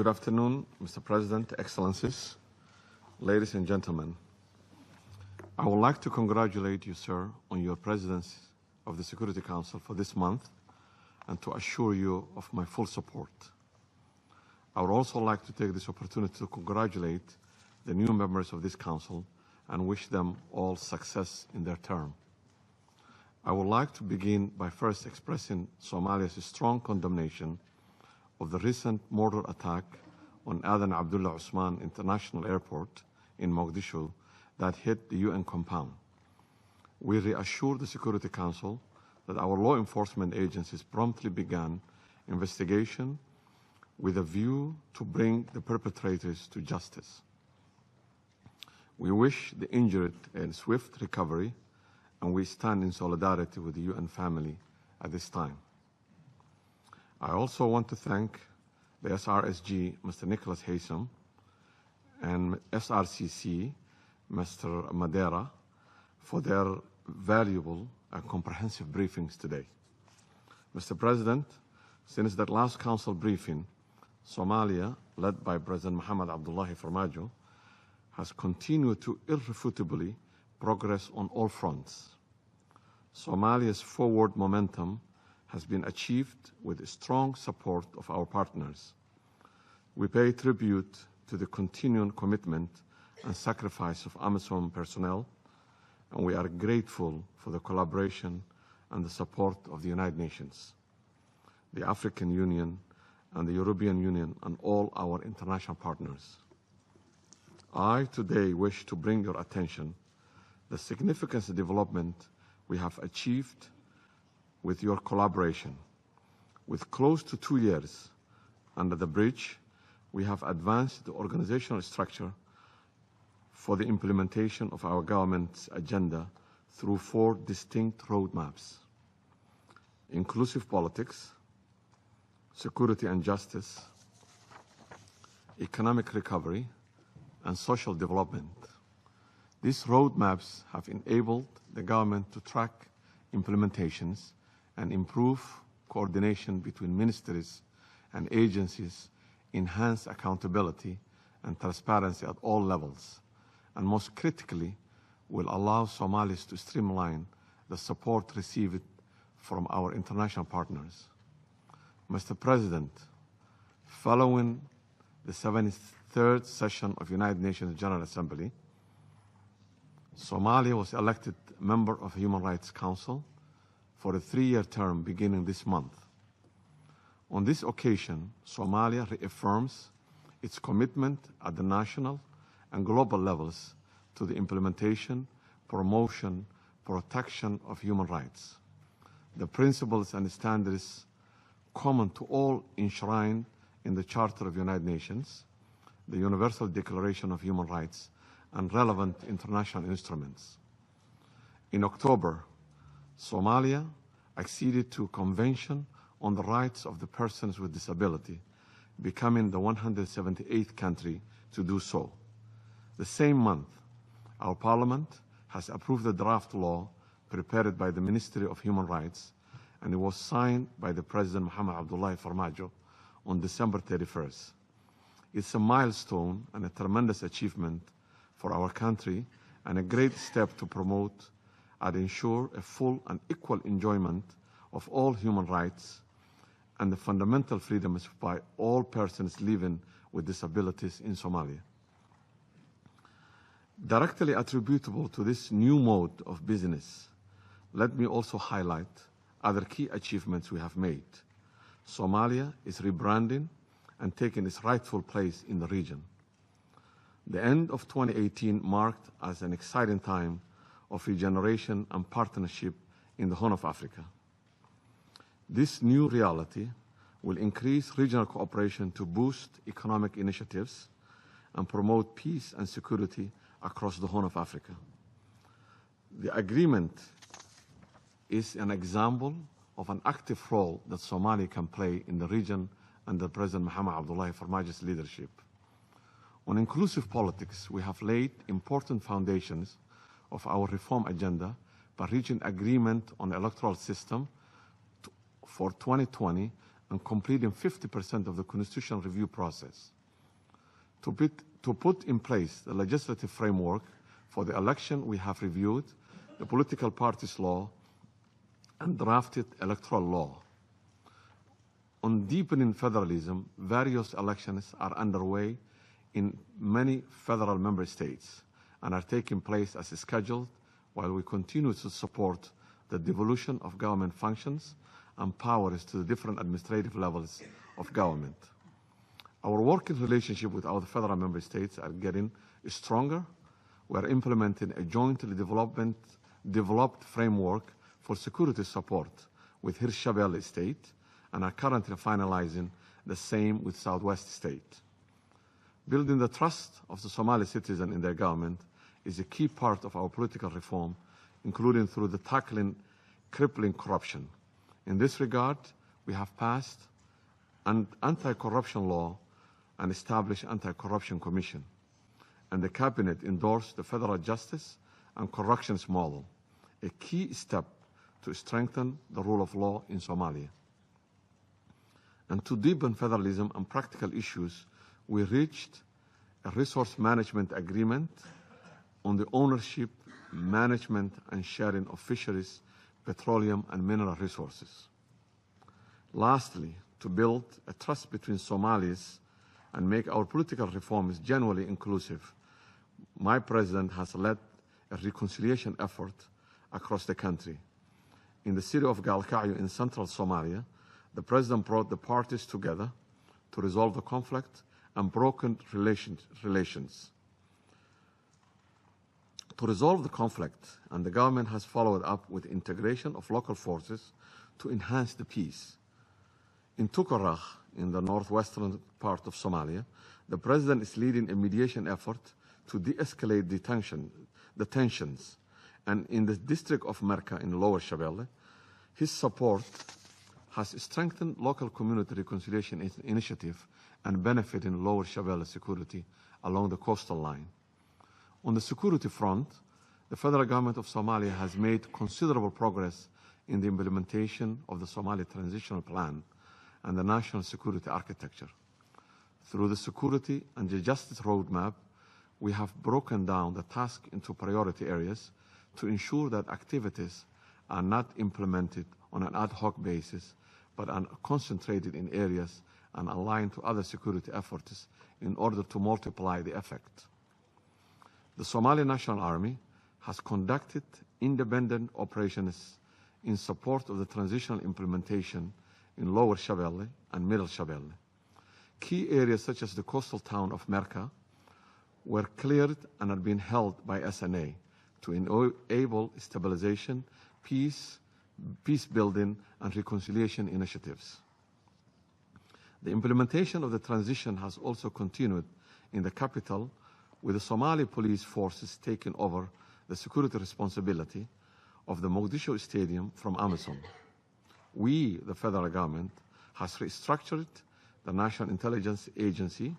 Good afternoon, Mr. President, Excellencies, ladies and gentlemen. I would like to congratulate you, sir, on your presidency of the Security Council for this month and to assure you of my full support. I would also like to take this opportunity to congratulate the new members of this council and wish them all success in their term. I would like to begin by first expressing Somalia's strong condemnation of the recent mortar attack on Aden Abdullah Usman International Airport in Mogadishu that hit the UN compound. We reassure the Security Council that our law enforcement agencies promptly began investigation with a view to bring the perpetrators to justice. We wish the injured a swift recovery, and we stand in solidarity with the UN family at this time. I also want to thank the SRSG, Mr. Nicholas Haysom, and SRCC, Mr. Madeira, for their valuable and comprehensive briefings today. Mr. President, since that last council briefing, Somalia, led by President Mohamed Abdullahi Farmajo, has continued to irrefutably progress on all fronts. Somalia's forward momentum has been achieved with strong support of our partners. We pay tribute to the continuing commitment and sacrifice of AMISOM personnel, and we are grateful for the collaboration and the support of the United Nations, the African Union, and the European Union, and all our international partners. I today wish to bring your attention the significant development we have achieved with your collaboration. With close to 2 years under the bridge, we have advanced the organizational structure for the implementation of our government's agenda through 4 distinct roadmaps: inclusive politics, security and justice, economic recovery, and social development. These roadmaps have enabled the government to track implementations and improve coordination between ministries and agencies, enhance accountability and transparency at all levels, and most critically, will allow Somalis to streamline the support received from our international partners. Mr. President, following the 73rd session of United Nations General Assembly, Somalia was elected member of the Human Rights Council for a 3-year term beginning this month. On this occasion, Somalia reaffirms its commitment at the national and global levels to the implementation, promotion, protection of human rights. The principles and standards common to all enshrined in the Charter of the United Nations, the Universal Declaration of Human Rights, and relevant international instruments. In October, Somalia acceded to a Convention on the Rights of the Persons with Disability, becoming the 178th country to do so. The same month, our Parliament has approved the draft law prepared by the Ministry of Human Rights, and it was signed by the President Mohamed Abdullahi Farmajo on December 31st. It's a milestone and a tremendous achievement for our country and a great step to promote and ensure a full and equal enjoyment of all human rights and the fundamental freedoms by all persons living with disabilities in Somalia. Directly attributable to this new mode of business, let me also highlight other key achievements we have made. Somalia is rebranding and taking its rightful place in the region. The end of 2018 marked as an exciting time of regeneration and partnership in the Horn of Africa. This new reality will increase regional cooperation to boost economic initiatives and promote peace and security across the Horn of Africa. The agreement is an example of an active role that Somalia can play in the region under President Mohamed Abdullahi Farmajo's leadership. On inclusive politics, we have laid important foundations of our reform agenda by reaching agreement on the electoral system for 2020 and completing 50% of the constitutional review process. To put in place the legislative framework for the election, we have reviewed the political parties law and drafted electoral law. On deepening federalism, various elections are underway in many federal member states and are taking place as scheduled, while we continue to support the devolution of government functions and powers to the different administrative levels of government. Our working relationship with our federal member states are getting stronger. We are implementing a jointly developed framework for security support with Hirshabelle State and are currently finalizing the same with Southwest State. Building the trust of the Somali citizen in their government is a key part of our political reform, including through the tackling crippling corruption. In this regard, we have passed an anti-corruption law and established anti-corruption commission, and the cabinet endorsed the federal justice and corrections model, a key step to strengthen the rule of law in Somalia. And to deepen federalism and practical issues, we reached a resource management agreement on the ownership, management, and sharing of fisheries, petroleum, and mineral resources. Lastly, to build a trust between Somalis and make our political reforms genuinely inclusive, my president has led a reconciliation effort across the country. In the city of Gaalkacyo in central Somalia, the president brought the parties together to resolve the conflict and broken relations. To resolve the conflict, and the government has followed up with integration of local forces to enhance the peace. In Tukaraq, in the northwestern part of Somalia, the president is leading a mediation effort to de-escalate the tensions. And in the district of Merka in Lower Shabelle, his support has strengthened local community reconciliation initiative and benefiting Lower Shabelle security along the coastal line. On the security front, the federal government of Somalia has made considerable progress in the implementation of the Somali Transitional Plan and the national security architecture. Through the security and the justice roadmap, we have broken down the task into priority areas to ensure that activities are not implemented on an ad hoc basis, but are concentrated in areas and aligned to other security efforts in order to multiply the effect. The Somali National Army has conducted independent operations in support of the transitional implementation in Lower Shabelle and Middle Shabelle. Key areas such as the coastal town of Merka were cleared and are being held by SNA to enable stabilization, peace building, and reconciliation initiatives. The implementation of the transition has also continued in the capital, with the Somali police forces taking over the security responsibility of the Mogadishu Stadium from AMISOM. We, the federal government, has restructured the National Intelligence Agency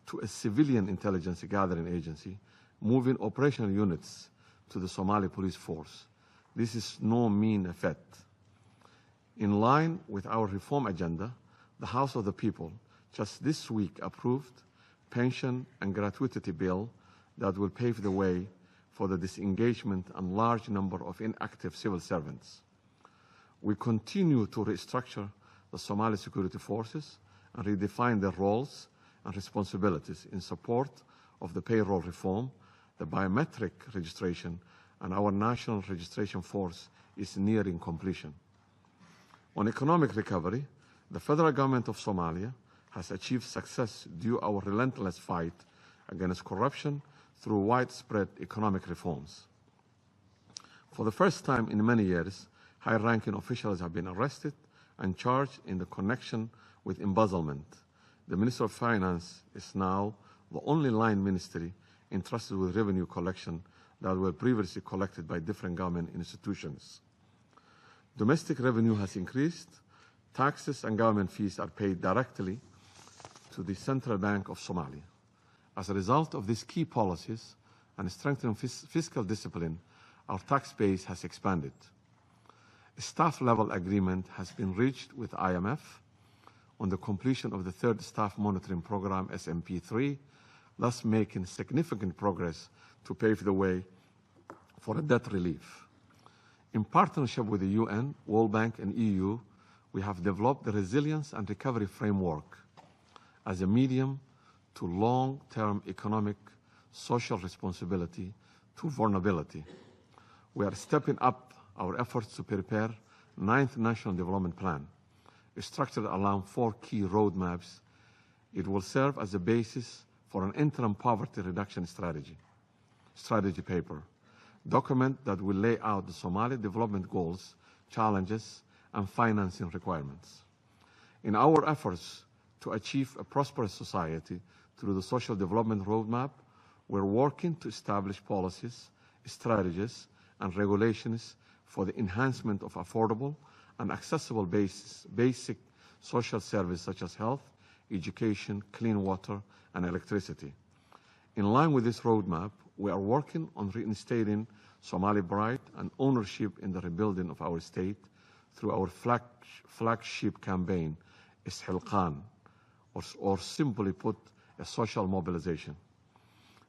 to a civilian intelligence gathering agency, moving operational units to the Somali police force. This is no mean feat. In line with our reform agenda, the House of the People just this week approved pension and gratuity bill that will pave the way for the disengagement and large number of inactive civil servants. We continue to restructure the Somali security forces and redefine their roles and responsibilities in support of the payroll reform, the biometric registration, and our national registration force is nearing completion. On economic recovery, the federal government of Somalia has achieved success due to our relentless fight against corruption through widespread economic reforms. For the first time in many years, high-ranking officials have been arrested and charged in the connection with embezzlement. The Minister of Finance is now the only line ministry entrusted with revenue collection that were previously collected by different government institutions. Domestic revenue has increased. Taxes and government fees are paid directly to the Central Bank of Somalia. As a result of these key policies and strengthening fiscal discipline, our tax base has expanded. A staff-level agreement has been reached with IMF on the completion of the third Staff Monitoring Program, SMP3, thus making significant progress to pave the way for a debt relief. In partnership with the UN, World Bank, and EU, we have developed the Resilience and Recovery Framework as a medium to long-term economic, social responsibility to vulnerability. We are stepping up our efforts to prepare 9th National Development Plan, structured around 4 key roadmaps. It will serve as a basis for an interim poverty reduction strategy paper, document that will lay out the Somali development goals, challenges, and financing requirements. In our efforts to achieve a prosperous society through the Social Development Roadmap, we're working to establish policies, strategies, and regulations for the enhancement of affordable and accessible basic social services such as health, education, clean water, and electricity. In line with this roadmap, we are working on reinstating Somali pride and ownership in the rebuilding of our state through our flagship campaign, Isxilqaan, or simply put, a social mobilization.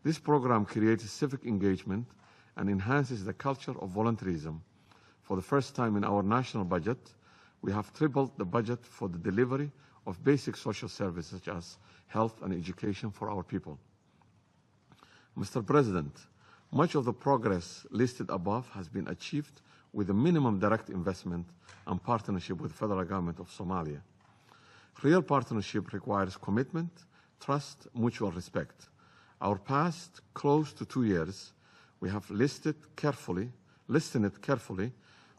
This program creates civic engagement and enhances the culture of volunteerism. For the first time in our national budget, we have tripled the budget for the delivery of basic social services such as health and education for our people. Mr. President, much of the progress listed above has been achieved with a minimum direct investment and partnership with the federal government of Somalia. Real partnership requires commitment, trust, mutual respect. Our past close to 2 years, we have listened carefully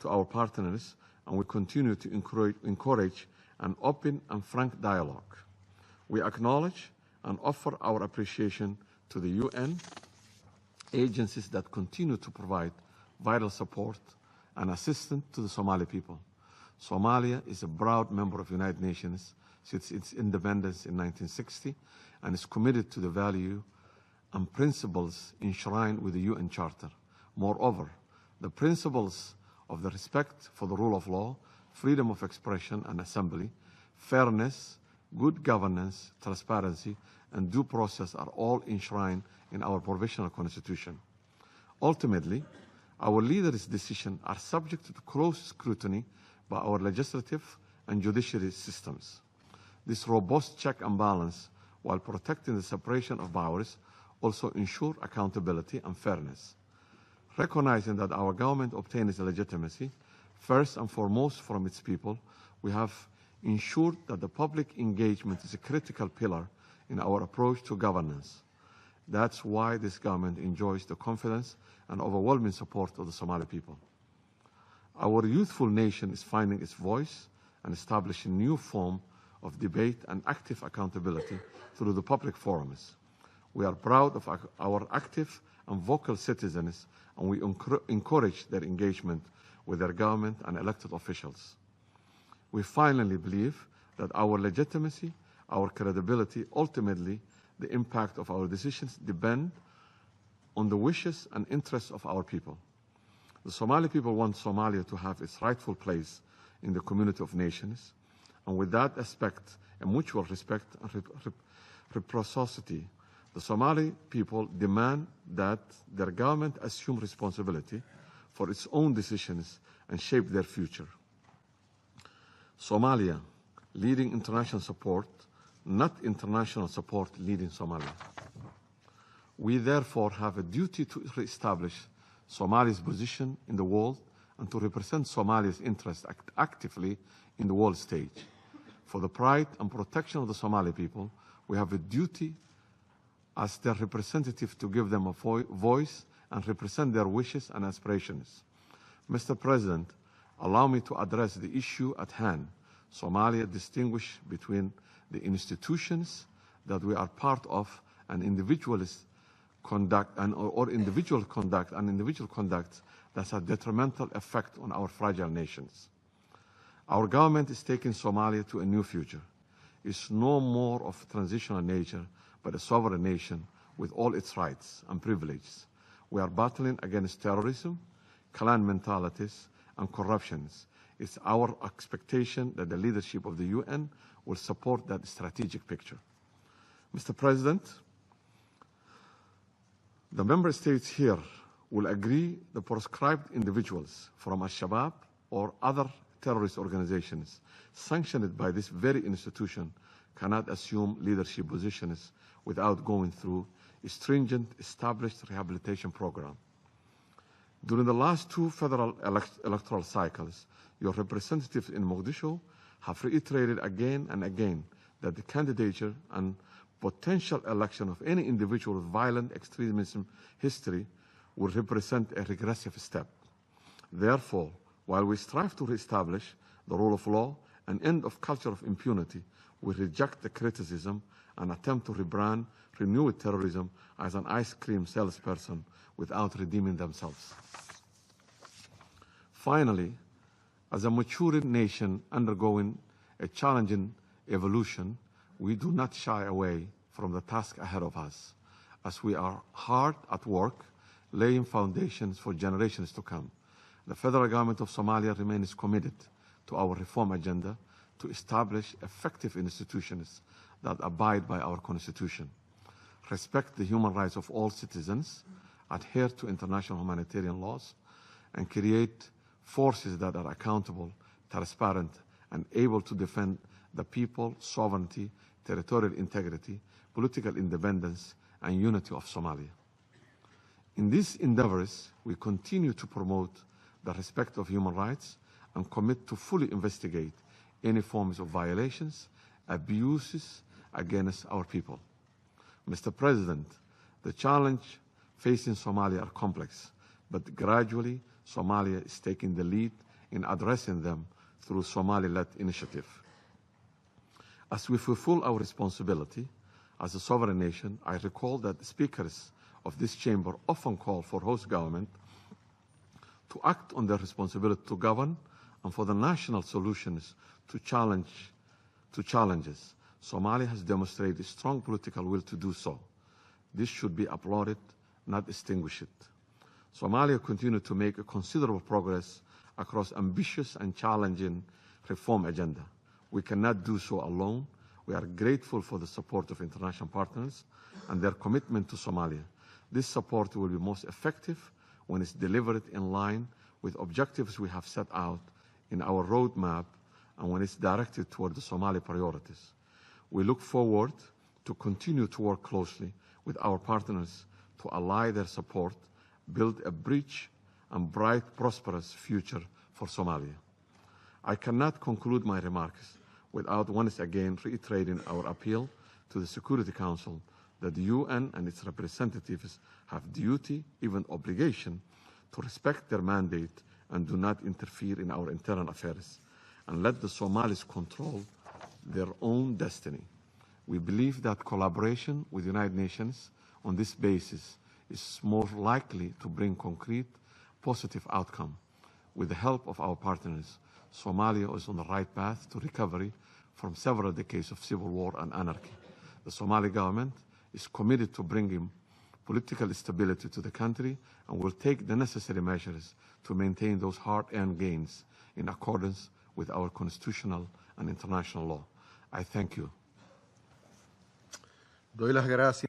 to our partners, and we continue to encourage an open and frank dialogue. We acknowledge and offer our appreciation to the UN agencies that continue to provide vital support and assistance to the Somali people. Somalia is a proud member of the United Nations since its independence in 1960 and is committed to the value and principles enshrined with the UN Charter. Moreover, the principles of the respect for the rule of law, freedom of expression and assembly, fairness, good governance, transparency, and due process are all enshrined in our provisional constitution. Ultimately, our leaders' decisions are subject to close scrutiny by our legislative and judiciary systems. This robust check and balance, while protecting the separation of powers, also ensure accountability and fairness. Recognizing that our government obtains legitimacy, first and foremost from its people, we have ensured that the public engagement is a critical pillar in our approach to governance. That's why this government enjoys the confidence and overwhelming support of the Somali people. Our youthful nation is finding its voice and establishing new form of debate and active accountability through the public forums. We are proud of our active and vocal citizens, and we encourage their engagement with their government and elected officials. We finally believe that our legitimacy, our credibility, ultimately the impact of our decisions depend on the wishes and interests of our people. The Somali people want Somalia to have its rightful place in the community of nations, and with that aspect, a mutual respect and reciprocity, the Somali people demand that their government assume responsibility for its own decisions and shape their future. Somalia, leading international support, not international support leading Somalia. We therefore have a duty to reestablish Somalia's position in the world and to represent Somalia's interests actively in the world stage. For the pride and protection of the Somali people, we have a duty as their representative to give them a voice and represent their wishes and aspirations. Mr. President, allow me to address the issue at hand. Somalia distinguishes between the institutions that we are part of and individual conduct that has detrimental effect on our fragile nations. Our government is taking Somalia to a new future. It's no more of transitional nature, but a sovereign nation with all its rights and privileges. We are battling against terrorism, clan mentalities, and corruptions It's our expectation that the leadership of the UN will support that strategic picture. Mr. President, the member states here will agree the proscribed individuals from Al-Shabaab or other terrorist organizations sanctioned by this very institution cannot assume leadership positions without going through a stringent established rehabilitation program. During the last two federal electoral cycles, your representatives in Mogadishu have reiterated again and again that the candidature and potential election of any individual with violent extremism history will represent a regressive step. Therefore, while we strive to reestablish the rule of law and end of culture of impunity, we reject the criticism and attempt to rebrand renewed terrorism as an ice cream salesperson without redeeming themselves. Finally, as a maturing nation undergoing a challenging evolution, we do not shy away from the task ahead of us, as we are hard at work laying foundations for generations to come. The federal government of Somalia remains committed to our reform agenda to establish effective institutions that abide by our Constitution, respect the human rights of all citizens, adhere to international humanitarian laws, and create forces that are accountable, transparent, and able to defend the people, sovereignty, territorial integrity, political independence, and unity of Somalia. In these endeavors, we continue to promote the respect of human rights and commit to fully investigate any forms of violations, abuses against our people. Mr. President, the challenge facing Somalia are complex, but gradually Somalia is taking the lead in addressing them through Somali-led initiative. As we fulfill our responsibility as a sovereign nation, I recall that the speakers of this chamber often call for host government to act on their responsibility to govern and for the national solutions to challenges. Somalia has demonstrated a strong political will to do so. This should be applauded, not extinguished. Somalia continued to make a considerable progress across ambitious and challenging reform agenda. We cannot do so alone. We are grateful for the support of international partners and their commitment to Somalia. This support will be most effective when it's delivered in line with objectives we have set out in our roadmap and when it's directed toward the Somali priorities. We look forward to continue to work closely with our partners to ally their support, build a rich and bright, prosperous future for Somalia. I cannot conclude my remarks without once again reiterating our appeal to the Security Council that the UN and its representatives have duty, even obligation, to respect their mandate and do not interfere in our internal affairs, and let the Somalis control their own destiny. We believe that collaboration with the United Nations on this basis is more likely to bring concrete, positive outcome. With the help of our partners, Somalia is on the right path to recovery from several decades of civil war and anarchy. The Somali government is committed to bringing political stability to the country and will take the necessary measures to maintain those hard-earned gains in accordance with our constitutional and international law. I thank you. Doy las gracias.